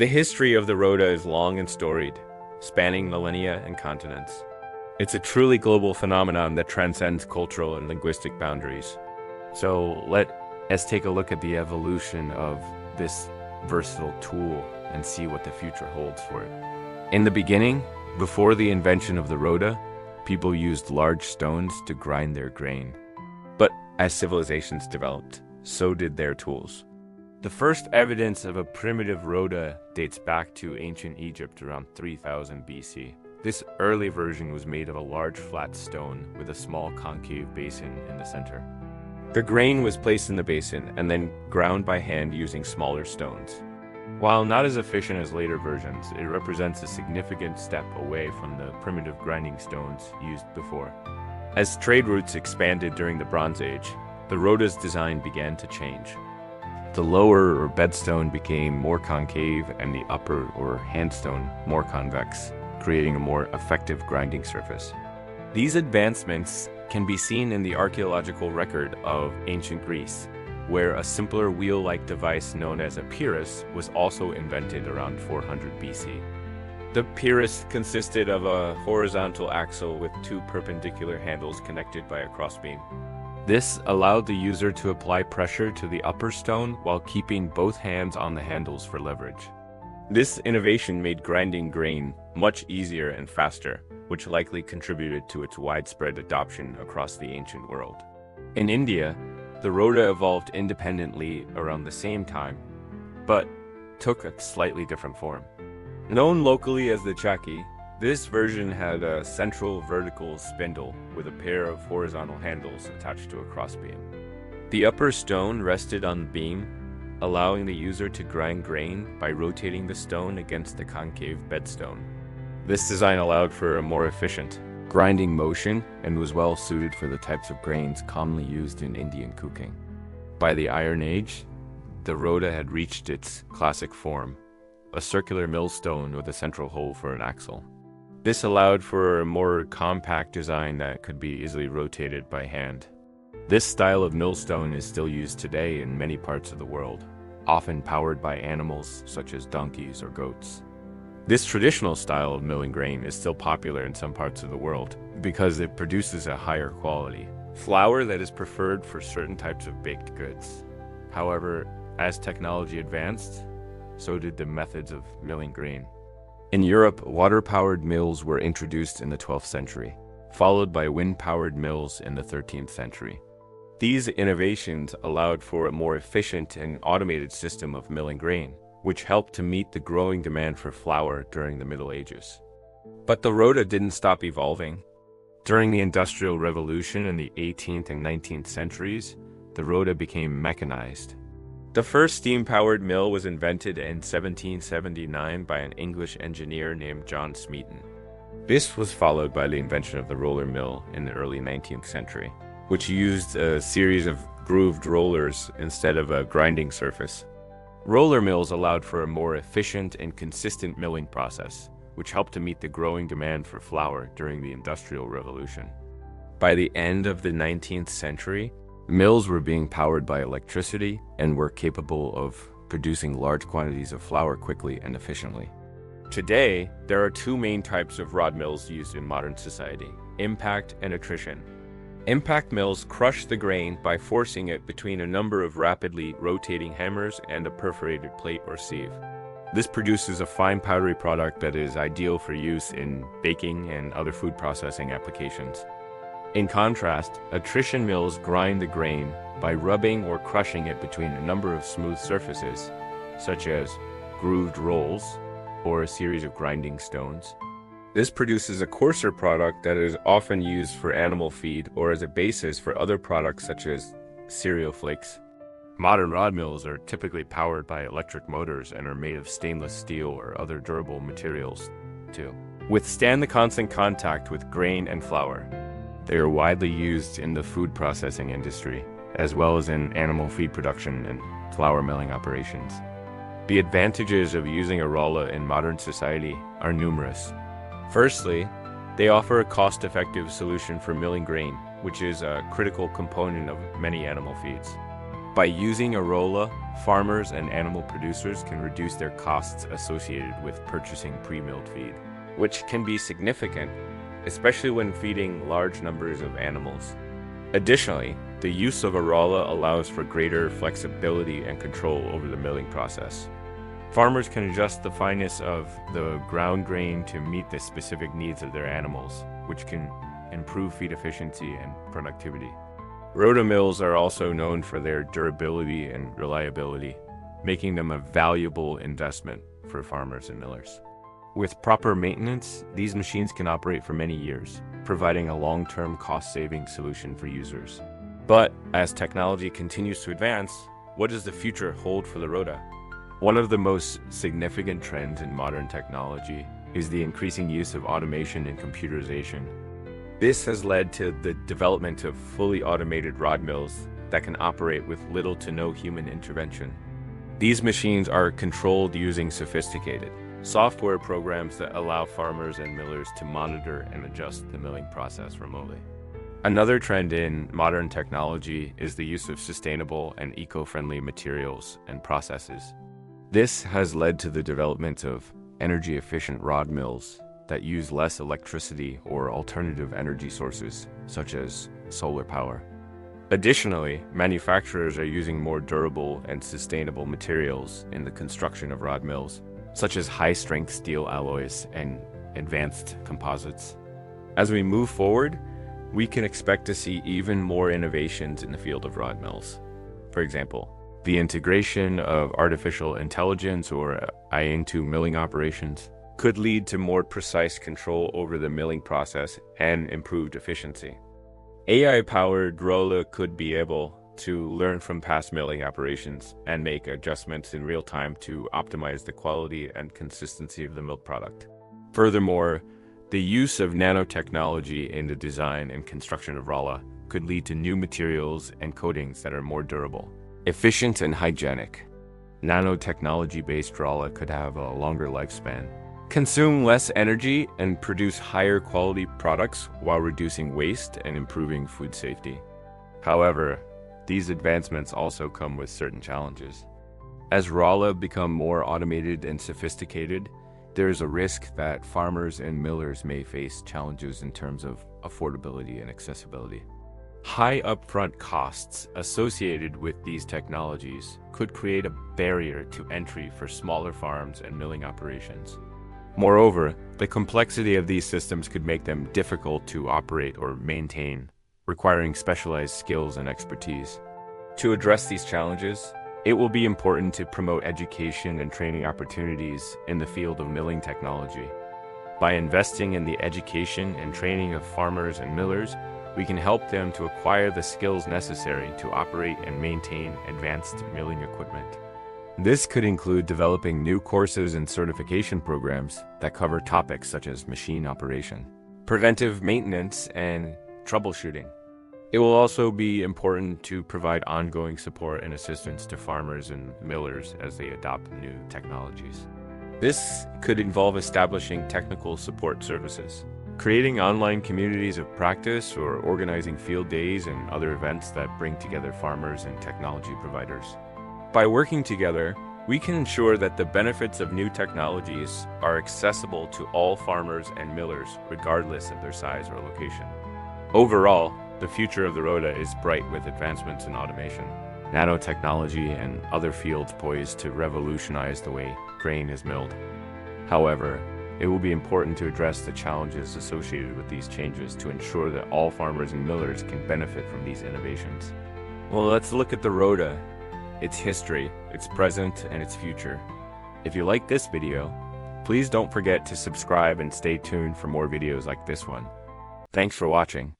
The history of the rota is long and storied, spanning millennia and continents. It's a truly global phenomenon that transcends cultural and linguistic boundaries. So let us take a look at the evolution of this versatile tool and see what the future holds for it. In the beginning, before the invention of the rota, people used large stones to grind their grain. But as civilizations developed, so did their tools. The first evidence of a primitive rota dates back to ancient Egypt around 3000 BC. This early version was made of a large flat stone with a small concave basin in the center. The grain was placed in the basin and then ground by hand using smaller stones. While not as efficient as later versions, it represents a significant step away from the primitive grinding stones used before. As trade routes expanded during the Bronze Age, the rota's design began to change. The lower or bedstone became more concave and the upper or handstone more convex, creating a more effective grinding surface. These advancements can be seen in the archaeological record of ancient Greece, where a simpler wheel-like device known as a pyrrhus was also invented around 400 BC. The pyrrhus consisted of a horizontal axle with two perpendicular handles connected by a crossbeam. This allowed the user to apply pressure to the upper stone while keeping both hands on the handles for leverage. This innovation made grinding grain much easier and faster, which likely contributed to its widespread adoption across the ancient world. In India, the rota evolved independently around the same time, but took a slightly different form. Known locally as the chakki, this version had a central vertical spindle with a pair of horizontal handles attached to a crossbeam. The upper stone rested on the beam, allowing the user to grind grain by rotating the stone against the concave bedstone. This design allowed for a more efficient grinding motion and was well suited for the types of grains commonly used in Indian cooking. By the Iron Age, the rota had reached its classic form, a circular millstone with a central hole for an axle. This allowed for a more compact design that could be easily rotated by hand. This style of millstone is still used today in many parts of the world, often powered by animals such as donkeys or goats. This traditional style of milling grain is still popular in some parts of the world because it produces a higher quality flour that is preferred for certain types of baked goods. However, as technology advanced, so did the methods of milling grain. In Europe, water-powered mills were introduced in the 12th century, followed by wind-powered mills in the 13th century. These innovations allowed for a more efficient and automated system of milling grain, which helped to meet the growing demand for flour during the Middle Ages. But the rota didn't stop evolving. During the Industrial Revolution in the 18th and 19th centuries, the rota became mechanized. The first steam-powered mill was invented in 1779 by an English engineer named John Smeaton. This was followed by the invention of the roller mill in the early 19th century, which used a series of grooved rollers instead of a grinding surface. Roller mills allowed for a more efficient and consistent milling process, which helped to meet the growing demand for flour during the Industrial Revolution. By the end of the 19th century, mills were being powered by electricity and were capable of producing large quantities of flour quickly and efficiently. Today, there are two main types of rod mills used in modern society: impact and attrition. Impact mills crush the grain by forcing it between a number of rapidly rotating hammers and a perforated plate or sieve. This produces a fine powdery product that is ideal for use in baking and other food processing applications. In contrast, attrition mills grind the grain by rubbing or crushing it between a number of smooth surfaces, such as grooved rolls or a series of grinding stones. This produces a coarser product that is often used for animal feed or as a basis for other products such as cereal flakes. Modern rod mills are typically powered by electric motors and are made of stainless steel or other durable materials to withstand the constant contact with grain and flour. They are widely used in the food processing industry, as well as in animal feed production and flour milling operations. The advantages of using a rolla in modern society are numerous. Firstly, they offer a cost-effective solution for milling grain, which is a critical component of many animal feeds. By using a rolla, farmers and animal producers can reduce their costs associated with purchasing pre-milled feed, which can be significant, especially when feeding large numbers of animals. Additionally, the use of a rolla allows for greater flexibility and control over the milling process. Farmers can adjust the fineness of the ground grain to meet the specific needs of their animals, which can improve feed efficiency and productivity. Rotomills are also known for their durability and reliability, making them a valuable investment for farmers and millers. With proper maintenance, these machines can operate for many years, providing a long-term cost-saving solution for users. But as technology continues to advance, what does the future hold for the rota? One of the most significant trends in modern technology is the increasing use of automation and computerization. This has led to the development of fully automated rod mills that can operate with little to no human intervention. These machines are controlled using sophisticated software programs that allow farmers and millers to monitor and adjust the milling process remotely. Another trend in modern technology is the use of sustainable and eco-friendly materials and processes. This has led to the development of energy-efficient rod mills that use less electricity or alternative energy sources, such as solar power. Additionally, manufacturers are using more durable and sustainable materials in the construction of rod mills, such as high-strength steel alloys and advanced composites. As we move forward, we can expect to see even more innovations in the field of rod mills. For example, the integration of artificial intelligence or AI into milling operations could lead to more precise control over the milling process and improved efficiency. AI-powered rolla could be able to learn from past milling operations and make adjustments in real time to optimize the quality and consistency of the milk product. Furthermore, the use of nanotechnology in the design and construction of rolla could lead to new materials and coatings that are more durable, efficient, and hygienic. Nanotechnology-based rolla could have a longer lifespan, consume less energy, and produce higher quality products while reducing waste and improving food safety. However, these advancements also come with certain challenges. As rolla become more automated and sophisticated, there is a risk that farmers and millers may face challenges in terms of affordability and accessibility. High upfront costs associated with these technologies could create a barrier to entry for smaller farms and milling operations. Moreover, the complexity of these systems could make them difficult to operate or maintain, requiring specialized skills and expertise. To address these challenges, it will be important to promote education and training opportunities in the field of milling technology. By investing in the education and training of farmers and millers, we can help them to acquire the skills necessary to operate and maintain advanced milling equipment. This could include developing new courses and certification programs that cover topics such as machine operation, preventive maintenance, and troubleshooting. It will also be important to provide ongoing support and assistance to farmers and millers as they adopt new technologies. This could involve establishing technical support services, creating online communities of practice, or organizing field days and other events that bring together farmers and technology providers. By working together, we can ensure that the benefits of new technologies are accessible to all farmers and millers, regardless of their size or location. Overall, the future of the rota is bright with advancements in automation, nanotechnology, and other fields poised to revolutionize the way grain is milled. However, it will be important to address the challenges associated with these changes to ensure that all farmers and millers can benefit from these innovations. Well, let's look at the rota, its history, its present, and its future. If you like this video, please don't forget to subscribe and stay tuned for more videos like this one. Thanks for watching.